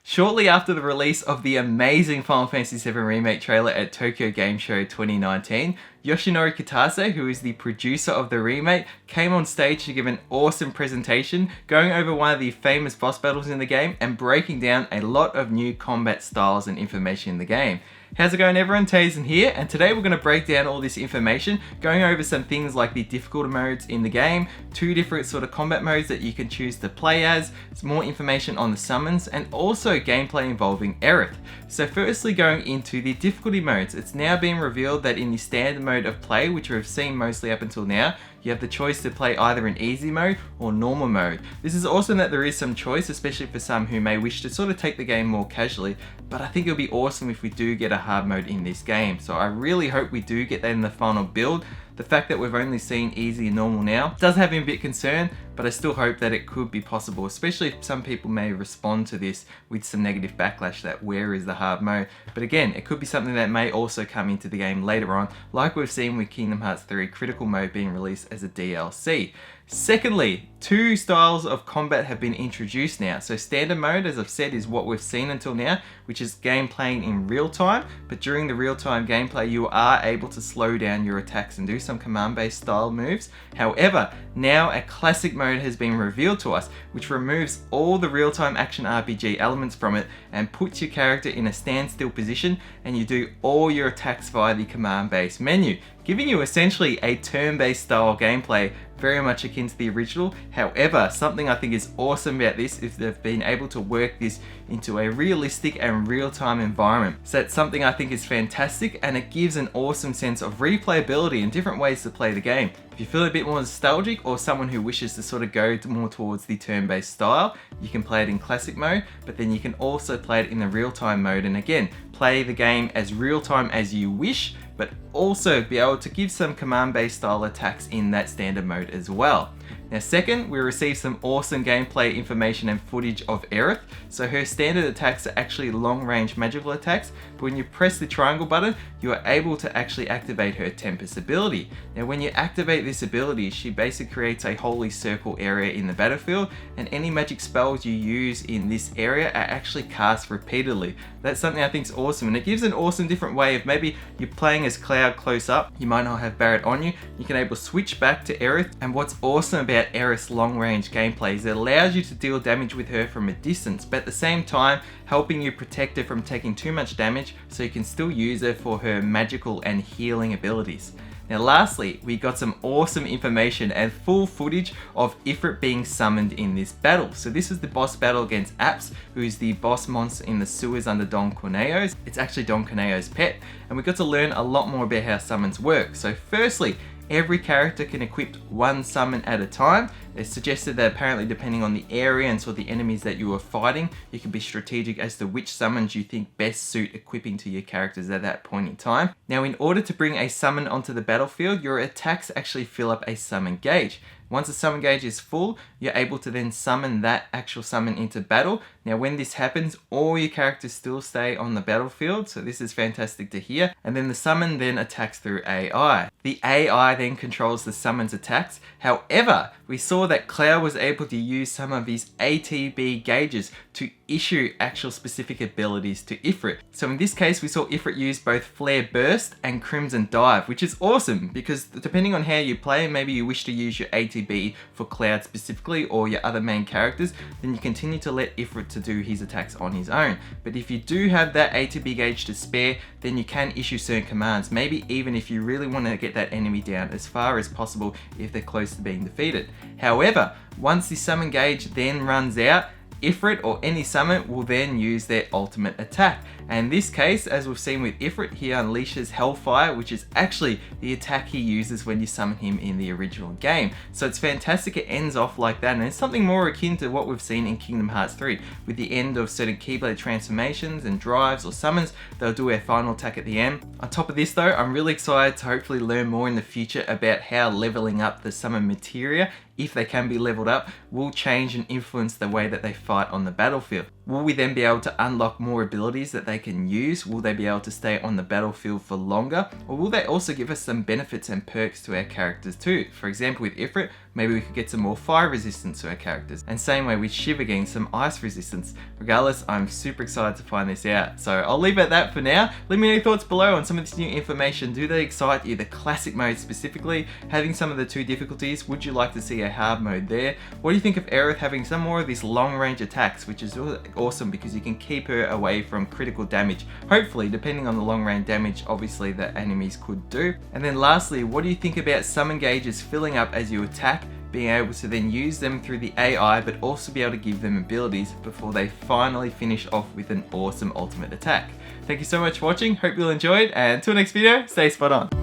Shortly after the release of the amazing Final Fantasy VII Remake trailer at Tokyo Game Show 2019, Yoshinori Kitase, who is the producer of the remake, came on stage to give an awesome presentation, going over one of the famous boss battles in the game and breaking down a lot of new combat styles and information in the game. How's it going everyone, Tazen here, and today we're going to break down all this information, going over some things like the difficulty modes in the game, 2 different sort of combat modes that you can choose to play as, some more information on the summons, and also gameplay involving Aerith. So firstly, going into the difficulty modes, it's now been revealed that in the standard mode of play, which we've seen mostly up until now, you have the choice to play either in easy mode or normal mode. This is awesome that there is some choice, especially for some who may wish to sort of take the game more casually, but I think it'll be awesome if we do get a hard mode in this game. So I really hope we do get that in the final build. The fact that we've only seen easy and normal now does have me a bit concerned, but I still hope that it could be possible, especially if some people may respond to this with some negative backlash that where is the hard mode. But again, it could be something that may also come into the game later on, like we've seen with Kingdom Hearts 3 Critical Mode being released as a DLC. Secondly, 2 styles of combat have been introduced now. So standard mode, as I've said, is what we've seen until now, which is game playing in real time. But during the real time gameplay, you are able to slow down your attacks and do some command-based style moves. However, now a classic mode has been revealed to us, which removes all the real-time action RPG elements from it and puts your character in a standstill position, and you do all your attacks via the command-based menu, giving you essentially a turn-based style gameplay, very much akin to the original. However, something I think is awesome about this is they've been able to work this into a realistic and real-time environment. So that's something I think is fantastic, and it gives an awesome sense of replayability and different ways to play the game. If you feel a bit more nostalgic or someone who wishes to sort of go more towards the turn-based style, you can play it in classic mode, but then you can also play it in the real-time mode, and again, play the game as real-time as you wish, but also be able to give some command-based style attacks in that standard mode as well. Now second, we received some awesome gameplay information and footage of Aerith. So her standard attacks are actually long-range magical attacks, but when you press the triangle button, you are able to actually activate her Tempest ability. Now when you activate this ability, she basically creates a holy circle area in the battlefield, and any magic spells you use in this area are actually cast repeatedly. That's something I think is awesome, and it gives an awesome different way of maybe you're playing as Cloud close up, you might not have Barret on you, you can able to switch back to Aerith, and what's awesome about Aerith's long range gameplay is it allows you to deal damage with her from a distance, but at the same time helping you protect her from taking too much damage, so you can still use her for her magical and healing abilities. Now lastly, we got some awesome information and full footage of Ifrit being summoned in this battle. So this is the boss battle against Apps, who is the boss monster in the sewers under Don Corneo's. It's actually Don Corneo's pet, and we got to learn a lot more about how summons work. So firstly, every character can equip 1 summon at a time. It's suggested that apparently depending on the area and sort of the enemies that you are fighting, you can be strategic as to which summons you think best suit equipping to your characters at that point in time. Now in order to bring a summon onto the battlefield, your attacks actually fill up a summon gauge. Once the summon gauge is full, you're able to then summon that actual summon into battle. Now when this happens, all your characters still stay on the battlefield, so this is fantastic to hear. And then the summon then attacks through AI. The AI then controls the summon's attacks. However, we saw that Cloud was able to use some of his ATB gauges to issue actual specific abilities to Ifrit. So in this case, we saw Ifrit use both Flare Burst and Crimson Dive, which is awesome because depending on how you play, maybe you wish to use your ATB for Cloud specifically or your other main characters, then you continue to let Ifrit to do his attacks on his own. But if you do have that ATB gauge to spare, then you can issue certain commands, maybe even if you really want to get that enemy down as far as possible if they're close to being defeated. However, once the summon gauge then runs out, Ifrit or any summon will then use their ultimate attack. And in this case, as we've seen with Ifrit, he unleashes Hellfire, which is actually the attack he uses when you summon him in the original game. So it's fantastic it ends off like that, and it's something more akin to what we've seen in Kingdom Hearts 3. With the end of certain Keyblade transformations and drives or summons, they'll do a final attack at the end. On top of this though, I'm really excited to hopefully learn more in the future about how leveling up the summon materia, if they can be leveled up, will change and influence the way that they fight on the battlefield. Will we then be able to unlock more abilities that they can use? Will they be able to stay on the battlefield for longer? Or will they also give us some benefits and perks to our characters too? For example, with Ifrit, maybe we could get some more fire resistance to our characters. And same way with Shiva getting some ice resistance. Regardless, I'm super excited to find this out. So I'll leave it at that for now. Let me know your thoughts below on some of this new information. Do they excite you? The classic mode specifically, having some of the 2 difficulties. Would you like to see a hard mode there? What do you think of Aerith having some more of these long range attacks, which is awesome because you can keep her away from critical damage. Hopefully, depending on the long range damage, obviously, that enemies could do. And then lastly, what do you think about summon gauges filling up as you attack, being able to then use them through the AI, but also be able to give them abilities before they finally finish off with an awesome ultimate attack? Thank you so much for watching, hope you'll enjoy it, and until next video, stay spot on.